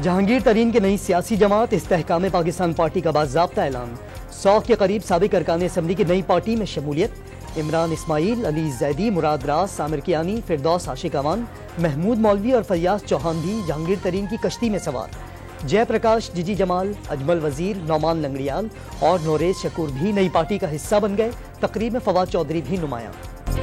جہانگیر ترین کی نئی سیاسی جماعت استحکام پاکستان پارٹی کا باضابطہ اعلان، 100 کے قریب سابق ارکان اسمبلی کی نئی پارٹی میں شمولیت، عمران اسماعیل، علی زیدی، مراد راز، سامر کیانی، فردوس عاشق امان، محمود مولوی اور فیاض چوہان بھی جہانگیر ترین کی کشتی میں سوار، جے پرکاش، جی جمال، اجمل وزیر، نعمان لنگڑیال اور نوریز شکور بھی نئی پارٹی کا حصہ بن گئے۔ تقریب میں فواد چودھری بھی نمایاں۔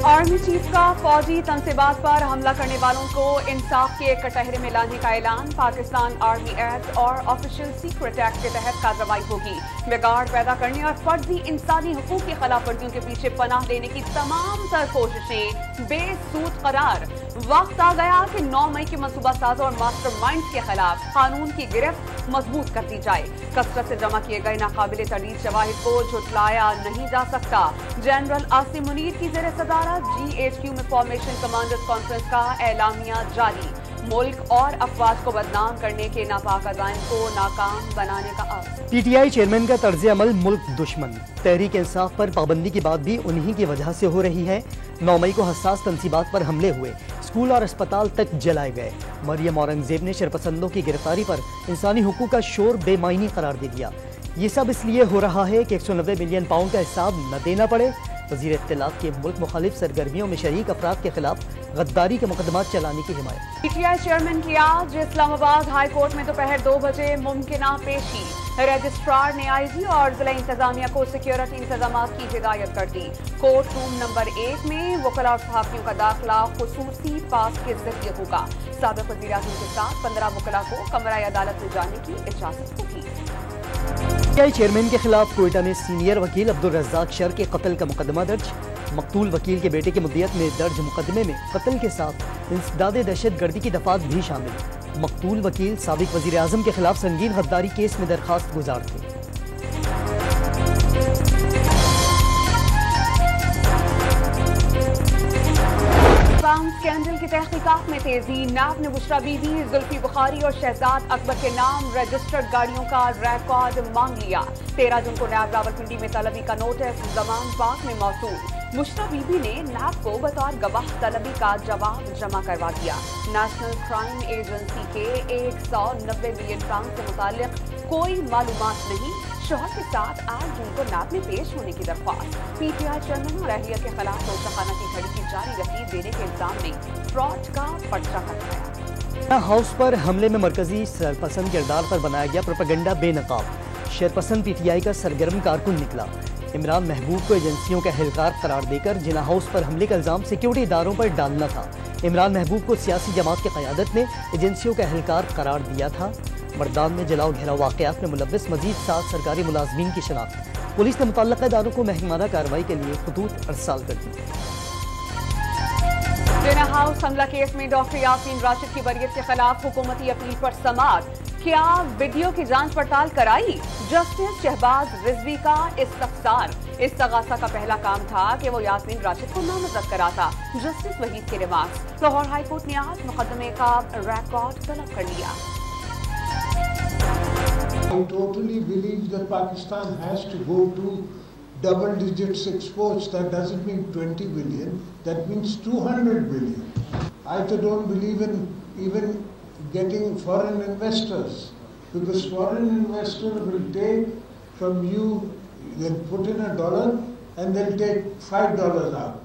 آرمی چیف کا فوجی تنصیبات پر حملہ کرنے والوں کو انصاف کے کٹہرے میں لانے کا اعلان، پاکستان آرمی ایکٹ اور آفیشل سیکرٹ ایکٹ کے تحت کارروائی ہوگی، بگاڑ پیدا کرنے اور فرضی انسانی حقوق کی خلاف ورزیوں کے پیچھے پناہ لینے کی تمام تر کوششیں بے سود قرار۔ وقت آ گیا کہ 9 مئی کے منصوبہ سازوں اور ماسٹر مائنڈز کے خلاف قانون کی گرفت مضبوط کر دی جائے۔ کثرت سے جمع کیے گئے ناقابل تردید شواہد کو جھٹلایا نہیں جا سکتا۔ جنرل عاصم منیر کی زیر صدارت GHQ میں فارمیشن کمانڈرز کانفرنس کا اعلامیہ جاری، ملک اور افواج کو بدنام کرنے کے ناپاک عزائم کو ناکام بنانے کا عزم۔ PTI چیئرمین کا طرز عمل ملک دشمن، تحریک انصاف پر پابندی کی بات بھی انہی کی وجہ سے ہو رہی ہے۔ 9 مئی کو حساس تنصیبات پر حملے ہوئے، اسکول اور اسپتال تک جلائے گئے۔ مریم اورنگزیب نے شرپسندوں کی گرفتاری پر انسانی حقوق کا شور بے معنی قرار دے دیا۔ یہ سب اس لیے ہو رہا ہے کہ 190 ملین پاؤنڈ کا حساب نہ دینا پڑے۔ وزیر اطلاعات کی ملک مخالف سرگرمیوں میں شریک افراد کے خلاف غداری کے مقدمات چلانے کی حمایت۔ PTI چیئرمین کی آج اسلام آباد ہائی کورٹ میں دوپہر 2 بجے ممکنہ پیشی، رجسٹرار نے IG اور ضلع انتظامیہ کو سیکیورٹی انتظامات کی ہدایت کر دی۔ کورٹ روم نمبر 1 میں وکلاء اور صحافیوں کا داخلہ خصوصی پاس کے ذریعے ہوگا۔ سابق وزیر اعظم کے ساتھ 15 وکلاء کو کمرہ عدالت میں جانے کی اجازت ہوگی۔ PTI چیئرمین کے خلاف کوئٹہ میں سینئر وکیل عبدالرزاق شر کے قتل کا مقدمہ درج، مقتول وکیل کے بیٹے کی مدیت میں درج مقدمے میں قتل کے ساتھ انسداد دہشت گردی کی دفعات بھی شامل۔ مقتول وکیل سابق وزیر اعظم کے خلاف سنگین غداری کیس میں درخواست گزار تھے۔ اسکینڈل کی تحقیقات میں تیزی، نیب نے بشرا بی بی، زلفی بخاری اور شہزاد اکبر کے نام رجسٹرڈ گاڑیوں کا ریکارڈ مانگ لیا۔ 13 جون کو نیب راولپنڈی میں طلبی کا نوٹس زمان پاک میں موصول۔ بشرا بی بی نے نیب کو بطور گواہ طلبی کا جواب جمع کروا دیا۔ نیشنل کرائم ایجنسی کے 190 ملین پاؤنڈ سے متعلق کوئی معلومات نہیں، شوہر کے ساتھ 8 جون کو نیب میں پیش ہونے کی درخواست۔ PTI چیئرمین اور اہلیہ کے خلاف توشخانہ کی گھڑی کی جعلی رسید دینے کے الزام میں فراڈ کا پرچہ ہٹایا۔ ہاؤس پر حملے میں مرکزی سرپسند کردار پر بنایا گیا پروپیگنڈا بے نقاب، شرپسند PTI کا سرگرم کارکن نکلا۔ عمران محبوب کو ایجنسیوں کا اہلکار قرار دے کر جناح ہاؤس پر حملے کا الزام سیکیورٹی اداروں پر ڈالنا تھا۔ عمران محبوب کو سیاسی جماعت کی قیادت نے ایجنسیوں کا اہلکار قرار دیا تھا۔ مردان میں جلاؤ گھیراؤ واقعات میں ملوث مزید 7 سرکاری ملازمین کی شناخت، پولیس نے متعلقہ اداروں کو محکمانہ کارروائی کے لیے خطوط ارسال کر دی۔ جناح ہاؤس حملہ کیس میں ڈاکٹر یاسین راشد کی بریت کے خلاف حکومتی اپیل پر سماعت، کیا ویڈیو کی جانچ پڑتال کرائی؟ جسٹس شہباز رضوی کا استفسار۔ استغاثہ کا پہلا کام تھا کہ وہ یاسین راشد کو نامزد کراتا۔ جسٹس وحید کے ریمارکس۔ لاہور ہائی کورٹ نے آج مقدمے کا ریکارڈ طلب کر لیا۔ I totally believe that Pakistan has to go to double digits exports. That doesn't mean 20 billion, that means 200 billion. I don't believe in even getting foreign investors, because foreign investor will take from you, they'll put in $1 and they'll take $5 out.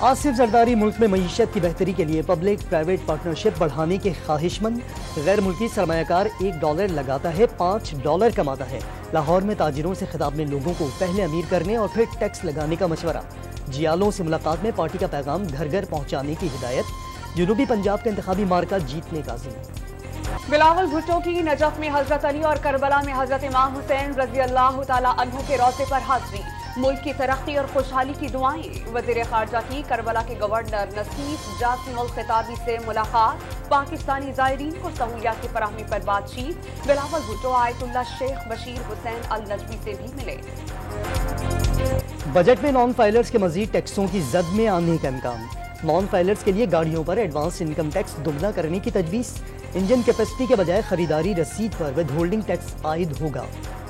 Asif Zardari ملک میں معیشت کی بہتری کے لیے public private partnership بڑھانے کے خواہش مند۔ غیر ملکی سرمایہ کار $1 لگاتا ہے، $5 کماتا ہے۔ لاہور میں تاجروں سے خطاب میں لوگوں کو پہلے امیر کرنے اور پھر ٹیکس لگانے کا مشورہ۔ جیالوں سے ملاقات میں پارٹی کا پیغام گھر گھر پہنچانے کی ہدایت۔ جنوبی پنجاب کا انتخابی مارکہ جیتنے کا عزم۔ بلاول بھٹو کی نجف میں حضرت علی اور کربلا میں حضرت امام حسین رضی اللہ تعالیٰ عنہ کے روضے پر حاضری، ملک کی ترقی اور خوشحالی کی دعائیں۔ وزیر خارجہ کی کربلا کے گورنر نصیف جاسم الخطابی سے ملاقات، پاکستانی زائرین کو سہولیات کی فراہمی پر بات چیت۔ بلاول بھٹو آیت اللہ شیخ بشیر حسین النجوی سے بھی ملے۔ بجٹ میں نان فائلرز کے مزید ٹیکسوں کی زد میں آنے کا امکان، نان فائلرز کے لیے گاڑیوں پر ایڈوانس انکم ٹیکس دگنا کرنے کی تجویز، انجن کیپیسٹی کے بجائے خریداری رسید پر ود ہولڈنگ ٹیکس عائد ہوگا۔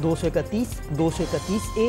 231, 231A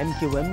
MQM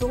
2